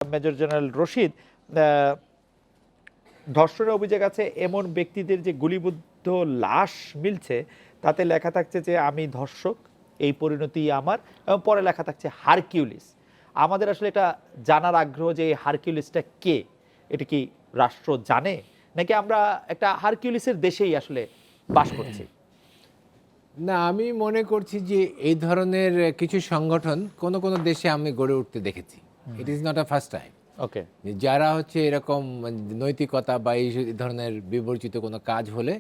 Major general Rashid, আহ, ধর্ষণের অভিযোগ আছে এমন ব্যক্তিদের যে গুলিবিদ্ধ লাশ মিলছে তাতে লেখা থাকছে যে আমি ধর্ষক, এই পরিণতি আমার, এবং পরে লেখা থাকছে হারকিউলিস। আমাদের আসলে এটা জানার আগ্রহ যে এই হারকিউলিসটা কে, এটা কি রাষ্ট্র জানে নাকি আমরা একটা হারকিউলিসের দেশেই আসলে বাস করছি? না, আমি মনে করছি যে এই ধরনের কিছু সংগঠন কোন কোন দেশে আমি গড়ে উঠতে দেখেছি। It is not a first time. Okay. যারা হচ্ছে এরকম নৈতিকতা বা এই ধরনের বিবর্জিত কোনো কাজ হলে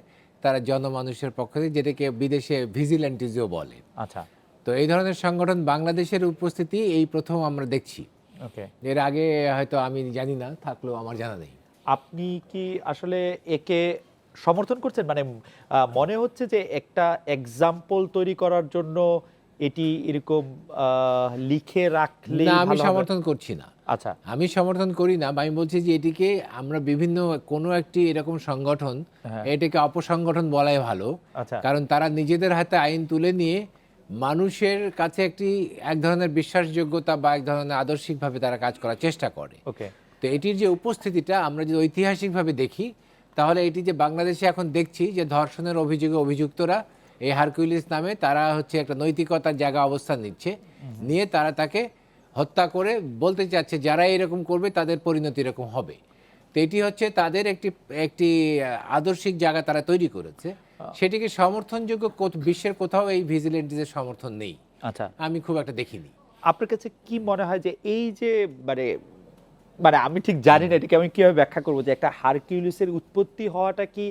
তারা জনমানুষের পক্ষ থেকে, যেটাকে বিদেশে ভিজিল্যান্টিজও বলে। আচ্ছা। তো এই ধরনের সংগঠন বাংলাদেশের উপস্থিতি এই প্রথম আমরা দেখছি। ওকে। এর আগে হয়তো আমি জানি না, থাকলেও আমার জানা নেই। আপনি কি আসলে একে সমর্থন করছেন? মানে মনে হচ্ছে যে একটা এক্সাম্পল তৈরি করার জন্য এটি এরকম লিখে রাখলে না, আমি ভালো হবে? সমর্থন করছি না। আচ্ছা। আমি সমর্থন করি না, বা আমি বলছি যে এটিকে আমরা বিভিন্ন কোনো একটি এরকম সংগঠন, হ্যাঁ। এটাকে অপসংগঠন বলাই ভালো। আচ্ছা। কারণ তারা নিজেদের হাতে আইন তুলে নিয়ে মানুষের কাছে এক ধরনের বিশ্বাসযোগ্যতা বা এক ধরনের আদর্শিকভাবে তারা কাজ করার চেষ্টা করে। ওকে। তো এটির যে উপস্থিতিটা আমরা যদি ঐতিহাসিকভাবে দেখি, তাহলে এটি যে বাংলাদেশে এখন দেখছি যে ধর্ষণের অভিযোগে অভিযুক্তরা এই হারকিউলিস নামে তারা হচ্ছে একটা নৈতিকতার জায়গা অবস্থান নিচ্ছে, নিয়ে তারা তাকে হত্যা করে বলতে চাচ্ছে যারা এরকম করবে তাদের পরিণতি এরকম হবে। তো এটি হচ্ছে তাদের একটি একটি আদর্শিক জায়গা তারা তৈরি করেছে। সেটিকে সমর্থনযোগ্য বিশ্বের কোথাও এই ভিজিলেন্টিসের সমর্থন নেই। আচ্ছা, আমি খুব একটা দেখিনি। আপনার কাছে কি মনে হয় যে এই যে মানে মানে আমি ঠিক জানি না এটাকে আমি কিভাবে ব্যাখ্যা করবো, যে একটা হারকিউলিসের উৎপত্তি হওয়াটা কি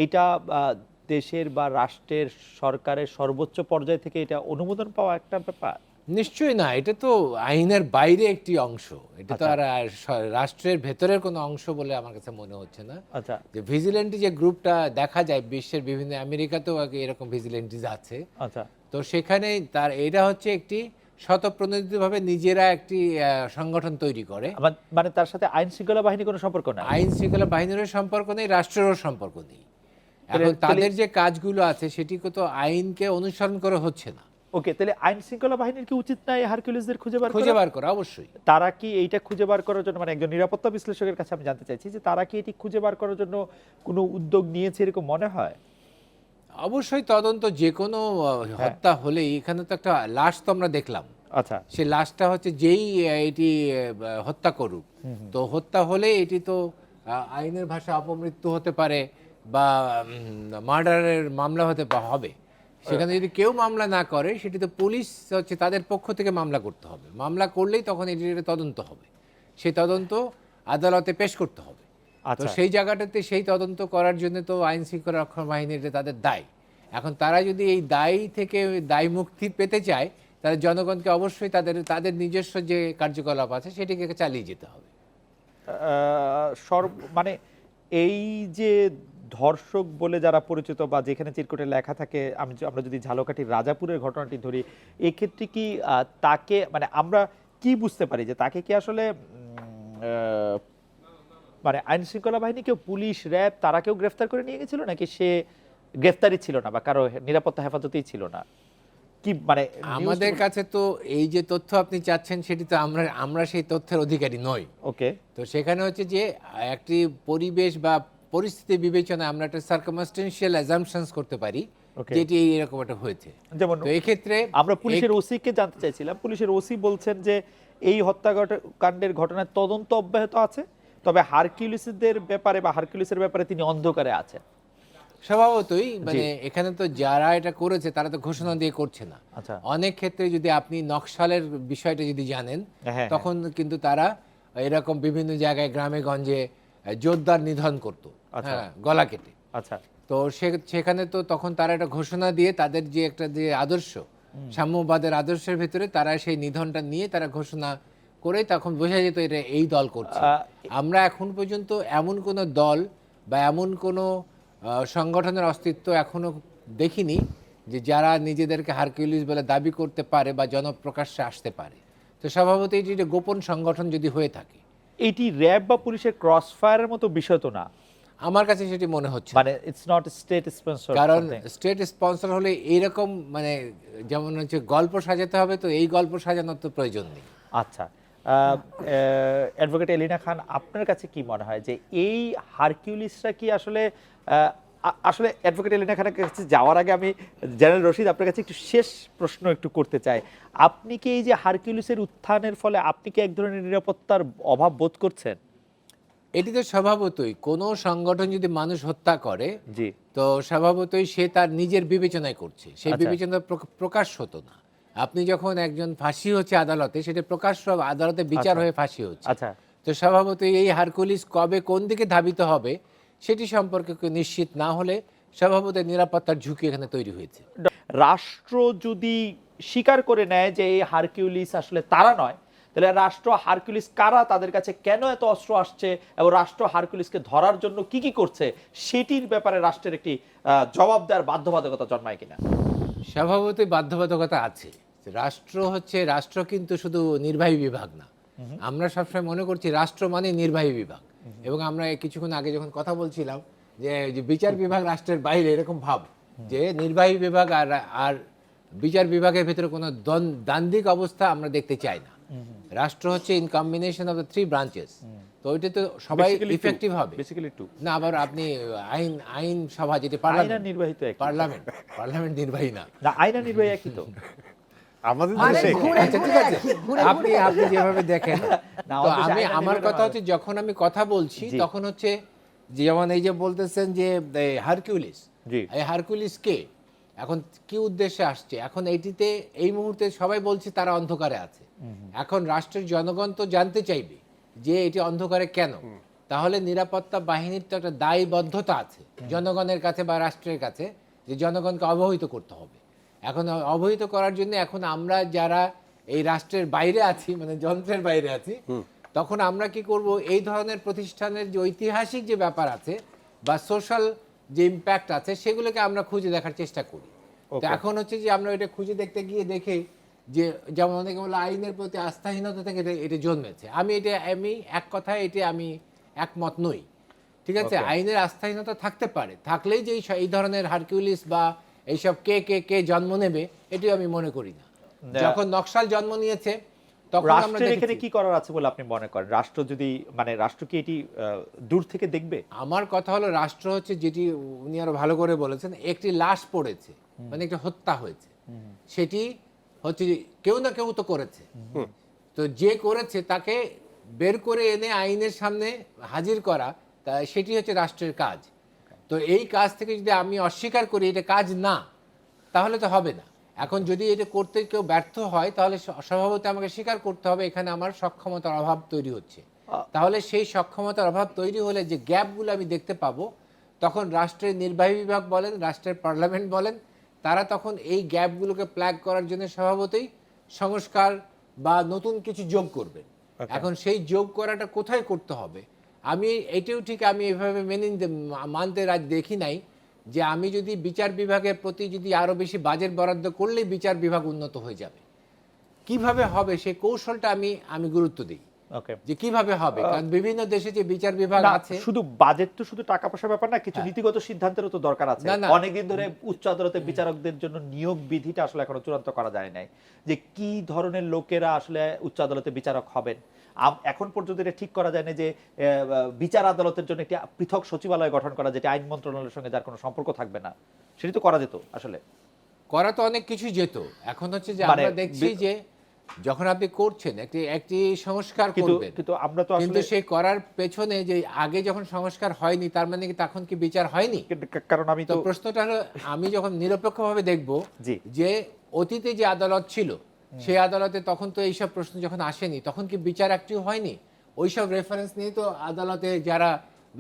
এটা দেশের বা রাষ্ট্রের সরকারের সর্বোচ্চ পর্যায় থেকে এটা অনুমোদন পাওয়া একটা ব্যাপার? নিশ্চয়ই না, এটা তো আইনের বাইরে একটি অংশ। এটা তো আচ্ছা। আর রাষ্ট্রের ভেতরের কোনো অংশ বলে আমার কাছে মনে হচ্ছে না। আচ্ছা। যে ভিজিলেন্টি যে গ্রুপটা দেখা যায় বিশ্বের বিভিন্ন, আমেরিকাতেও আগে এরকম ভিজিলেন্টিজ আছে। আচ্ছা। তো সেখানে এটা হচ্ছে একটি স্বতঃপ্রণোদিতভাবে নিজেরা একটি সংগঠন তৈরি করে। মানে তার সাথে আইন শৃঙ্খলা বাহিনী কোনো সম্পর্ক না? আইন শৃঙ্খলা বাহিনীরও সম্পর্ক নেই, রাষ্ট্রেরও সম্পর্ক নেই। এখন তাহলে- তাদের যে কাজগুলো আছে সেটিকে তো আইনকে অনুসরণ করে হচ্ছে না। ওকে, তাহলে আইন শৃঙ্খলা বাহিনীর কি উচিত না এই হারকিউলিসদের খুঁজে খুঁজে করা? বার করা অবশ্যই। তারা কি এইটা খুঁজে বার করার জন্য, মানে একজন নিরাপত্তা বিশ্লেষকের কাছে আমি জানতে চাইছি যে তারা কি এটি খুঁজে বার করার জন্য কোনো উদ্যোগ নিয়েছে এরকম মনে হয়? অবশ্যই তদন্ত যে কোনো হত্যা হলেই, এখানে তো একটা লাশ তো আমরা দেখলাম। আচ্ছা। সেই লাশটা হচ্ছে যেই এটি হত্যা করুক, তো হত্যা হলে এটি তো আইনের ভাষায় অপমৃত্যু হতে পারে বা মার্ডারের মামলা হবে। সেখানে যদি কেউ মামলা না করে, সেটি তো পুলিশ হচ্ছে তাদের পক্ষ থেকে মামলা করতে হবে। মামলা করলেই তখন এটির তদন্ত হবে, সেই তদন্ত আদালতে পেশ করতে হবে। তো আচ্ছা। সেই জায়গাটাতে সেই তদন্ত করার জন্য তো আইন শৃঙ্খলা রক্ষা বাহিনীর তাদের দায়। এখন তারা যদি এই দায় থেকে দায় মুক্তি পেতে চায়, তাহলে জনগণকে অবশ্যই তাদের নিজস্ব যে কার্যকলাপ আছে সেটিকে চালিয়ে যেতে হবে। মানে এই যে ধর্ষক বলে যারা পরিচিত বা যেখানে চিরকুটে লেখা থাকে, আমরা যদি ঝালকাঠির রাজাপুরের ঘটনাটি ধরি, এক্ষেত্রে কি তাকে মানে আমরা কি বুঝতে পারি যে তাকে কি আসলে মানে আইন শৃঙ্খলা বাহিনী কেউ, পুলিশ, র্যাব, তারা কেউ গ্রেফতার করে নিয়ে গেছিল নাকি সে গ্রেফতারি ছিল না বা কারো নিরাপত্তা হেফাজতেই ছিল না? কি মানে আমাদের কাছে তো এই যে তথ্য আপনি চাচ্ছেন সেটি তো আমরা সেই তথ্যের অধিকারী নই। ওকে। তো সেখানে হচ্ছে যে একটি পরিবেশ বা পরিস্থিতি বিবেচনায় আমরা একটা সার্কামস্টেন্সিয়াল অ্যাজাম্পশনস করতে পারি যে এটি এরকম একটা হয়েছে। যেমন তো এক্ষেত্রে আমরা পুলিশের ওসিকে জানতে চাইছিলাম, পুলিশের ওসি বলছেন যে এই হত্যাকাণ্ডের ঘটনার তদন্ত অব্যাহত আছে, তবে হারকিউলিসদের ব্যাপারে বা হারকিউলিসের ব্যাপারে তিনি অন্ধকারে আছেন। স্বভাবতই মানে এখানে তো যারা এটা করেছে তারা তো ঘোষণা দিয়ে করছে না। আচ্ছা। অনেক ক্ষেত্রে যদি আপনি নকশালের বিষয়টা যদি জানেন, হ্যাঁ, তখন কিন্তু তারা এরকম বিভিন্ন জায়গায় গ্রামে গঞ্জে জোরদার নিধন করতো, গলা কেটে। আচ্ছা। তো সেখানে তো তখন তারা একটা ঘোষণা দিয়ে তাদের যে একটা যে আদর্শ, সাম্যবাদের আদর্শের ভেতরে তারা সেই নিধনটা নিয়ে তারা ঘোষণা করে তখন বোঝা যেত এটা এই দল করছে। আমরা এখন পর্যন্ত এমন কোনো দল বা এমন কোনো সংগঠনের অস্তিত্ব এখনো দেখিনি যে যারা নিজেদেরকে হারকিউলিস বলে দাবি করতে পারে বা জনপ্রকাশ্যে আসতে পারে। তো স্বভাবতই এটি একটা গোপন সংগঠন যদি হয়ে থাকে। এটি র্যাব বা পুলিশের ক্রস ফায়ারের মতো বিষয় তো না? আমার কাছে সেটি মনে হচ্ছে মানে ইটস নট স্টেট স্পন্সর। কারণ স্টেট স্পন্সর হলে এইরকম মানে যেমন হচ্ছে গল্প সাজাতে হবে, তো এই গল্প সাজানোর তো প্রয়োজন নেই। আচ্ছা। অ্যাডভোকেট এলিনা খান, আপনার কাছে কি মনে হয় যে এই হারকিউলিসরা কি আসলে আসলে অ্যাডভোকেট এলিনা খানের কাছে যাওয়ার আগে আমি জেনারেল রশিদ আপনার কাছে একটু শেষ প্রশ্ন একটু করতে চাই। আপনি কি এই যে হারকিউলিসের উত্থানের ফলে আপনি কি এক ধরনের নিরাপত্তার অভাব বোধ করছেন? এটি তো স্বভাবতই কোনো সংগঠন যদি মানুষ হত্যা করে জি, তো স্বভাবতই সে তার নিজের বিবেচনায় করছে, সেই আচ্ছা। বিবেচনা প্রকাশ হতো না। আপনি যখন একজন ফাঁসি হচ্ছে আদালতে, সেটা প্রকাশ্য আদালতে বিচার আচ্ছা। হয়ে ফাঁসি হচ্ছে। আচ্ছা, তো স্বভাবতই এই হারকুলিস কবে কোন দিকে ধাবিত হবে সেটি সম্পর্কে কেউ নিশ্চিত না হলে স্বভাবতই নিরাপত্তার ঝুঁকি এখানে তৈরি হয়েছে। রাষ্ট্র যদি স্বীকার করে নেয় যে এই হারকিউলিস আসলে তারা নয়, তাহলে রাষ্ট্র হারকিউলিস কারা, তাদের কাছে কেন এত অস্ত্র আসছে এবং রাষ্ট্র হারকিউলিসকে ধরার জন্য কি কি করছে সেটির ব্যাপারে রাষ্ট্রের একটি জবাব দেওয়ার বাধ্যবাধকতা জন্মায় কিনা? স্বভাবতই বাধ্যবাধকতা আছে। রাষ্ট্র কিন্তু শুধু নির্বাহী বিভাগ না। আমরা সবসময় মনে করছি রাষ্ট্র মানে নির্বাহী বিভাগ, এবং আমরা এই কিছুক্ষণ আগে যখন কথা বলছিলাম যে বিচার বিভাগ রাষ্ট্রের বাইরে, এরকম ভাব যে নির্বাহী বিভাগ আর বিচার বিভাগের ভিতরে কোনো দ্বান্দ্বিক অবস্থা আমরা দেখতে চাই না। রাষ্ট্র হচ্ছে in combination of the three branches. তো ওইটা তো সবাই ইফেক্টিভ হবে বেসিক্যালি টু না। আবার আপনি আইন সভা, যেটা আইন আর নির্বাহী তো একই। পার্লামেন্ট নির্বাহী না। না, আইন আর নির্বাহী একই তো। আমাদের আরে দেশে ঘুরে আচ্ছা, ঠিক আছে, আপনি যেভাবে দেখেন। না, তো আমাদের দেশে আইন আর আমার নির্বাহী কথা না। হচ্ছে, যখন আমি কথা বলছি জি। তখন হচ্ছে যেমন এই যে বলতেছেন যে হারকিউলিস, জি। এই হারকিউলিস কে, এখন কি উদ্দেশ্যে আসছে, এখন এইটিতে এই মুহূর্তে সবাই বলছে তারা অন্ধকারে আছে। এখন রাষ্ট্রের জনগণ তো জানতে চাইবে যে এটি অন্ধকারে কেন। তাহলে নিরাপত্তা বাহিনীর তো একটা দায়বদ্ধতা আছে জনগণের কাছে বা রাষ্ট্রের কাছে, যে জনগণকে অবহিত করতে হবে। এখন অবহিত করার জন্য এখন আমরা যারা এই রাষ্ট্রের বাইরে আছি, মানে যন্ত্রের বাইরে আছি, তখন আমরা কি করব, এই ধরনের প্রতিষ্ঠানের যে ঐতিহাসিক যে ব্যাপার আছে বা সোশ্যাল যে ইম্প্যাক্ট আছে সেগুলোকে আমরা খুঁজে দেখার চেষ্টা করি। তো Okay. এখন হচ্ছে যে আমরা এটা খুঁজে দেখতে গিয়ে দেখে যে, যেমন অনেকে বলে আইনের প্রতি আস্থাহীনতা থেকে এটা জন্মেছে। আমি এক কথায় এটা আমি একমত নই। ঠিক আছে, Okay. আইনের আস্থাহীনতা থাকতে পারে, থাকলেই যে এই ধরনের হারকিউলিস বা এইসব কে জন্ম নেবে, এটিও আমি মনে করি না। যখন নকশাল জন্ম নিয়েছে তখন আমরা রাষ্ট্রের এখানে দেখেছি। কি করার আছে বলে আপনি মনে করেন? রাষ্ট্র যদি মানে রাষ্ট্র কি এটি দূর থেকে দেখবে? আমার কথা হলো, রাষ্ট্র হচ্ছে যেটি উনি আরো ভালো করে বলেছেন, একটি লাশ পড়েছে, মানে একটা হত্যা হয়েছে, সেটি হচ্ছে যে কেউ না কেউ তো করেছে। তো যে করেছে তাকে বের করে এনে আইনের সামনে হাজির করা, সেটি হচ্ছে রাষ্ট্রের কাজ। তো এই কাজ থেকে যদি আমি অস্বীকার করি এটা কাজ না, তাহলে তো হবে না। এখন যদি এটা করতে কেউ ব্যর্থ হয়, তাহলে স্বভাবত আমাকে স্বীকার করতে হবে এখানে আমার সক্ষমতার অভাব তৈরি হচ্ছে। তাহলে সেই সক্ষমতার অভাব তৈরি হলে যে গ্যাপগুলো আমি দেখতে পাবো, তখন রাষ্ট্রের নির্বাহী বিভাগ বলেন, রাষ্ট্রের পার্লামেন্ট বলেন, তারা তখন এই গ্যাপগুলোকে প্লাগ করার জন্য স্বভাবতই সংস্কার বা নতুন কিছু যোগ করবেন। এখন সেই যোগ করাটা কোথায় করতে হবে, আমি এটাও ঠিক আমি এভাবে মানতে দেখি নাই যে আমি যদি বিচার বিভাগের প্রতি যদি আরো বেশি বাজেট বরাদ্দ করলেই বিচার বিভাগ উন্নত হয়ে যাবে। কিভাবে হবে সেই কৌশলটা আমি গুরুত্ব দিই, ওকে। যে কিভাবে হবে। কারণ বিভিন্ন দেশে যে বিচার বিভাগ না, আছে, শুধু বাজেট তো শুধু টাকা পয়সার ব্যাপার না, কিছু নীতিগত সিদ্ধান্তেরও তো দরকার আছে। না, না। অনেকদিন ধরে উচ্চ আদালতের বিচারকদের জন্য নিয়োগ বিধিটা আসলে এখনো চূড়ান্ত করা যায় নাই, যে কি ধরনের লোকেরা আসলে উচ্চ আদালতে বিচারক হবেন। এখন পর্যন্ত এটা ঠিক করা যায় না যে বিচার আদালতের জন্য একটি পৃথক সচিবালয় গঠন করা, যেটা আইন মন্ত্রণালয়ের সঙ্গে যার কোনো সম্পর্ক থাকবে না। সেটি তো করা যেত আসলে। করা তো অনেক কিছু যেত। এখন হচ্ছে যে মানে আমরা দেখছি যে যখন আপনি করছেন একটি সংস্কার করবেন, কিন্তু আমরা তো কিন্তু আসলে সেই করার পেছনে যে আগে যখন সংস্কার হয়নি, তার মানে কি তখন কি বিচার হয়নি? কারণ আমি তো তো প্রশ্নটা হলো, আমি যখন নিরপেক্ষভাবে দেখব জি। যে অতীতে যে আদালত ছিল সেই আদালতে তখন তো এইসব প্রশ্ন যখন আসেনি, তখন কি বিচার অ্যাক্টিভ হয়নি? ওইসব রেফারেন্স নিয়ে তো আদালতে যারা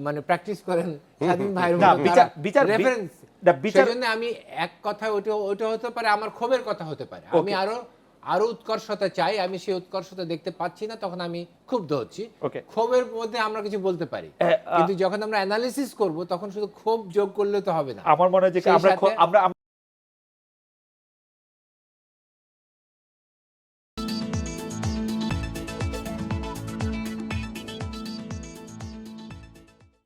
মানে প্র্যাকটিস করেন স্বাধীন ভাইয়ের না, মতো, তারা বিচার- রেফারেন্স। না, বিচার- সেজন্য আমি এক কথা, ওটা হতে পারে আমার ক্ষোভের কথা হতে পারে, আমি আরো উৎকর্ষতা চাই, আমি সেই উৎকর্ষতা দেখতে পাচ্ছি না, তখন আমি ক্ষুব্ধ হচ্ছি। Okay. ক্ষোভের মধ্যে আমরা কিছু বলতে পারি, কিন্তু যখন আমরা অ্যানালিসিস করব তখন শুধু ক্ষোভ যোগ করলে তো হবে না। আমার মনে হয় যে সেই আমরা সাথে- আমরা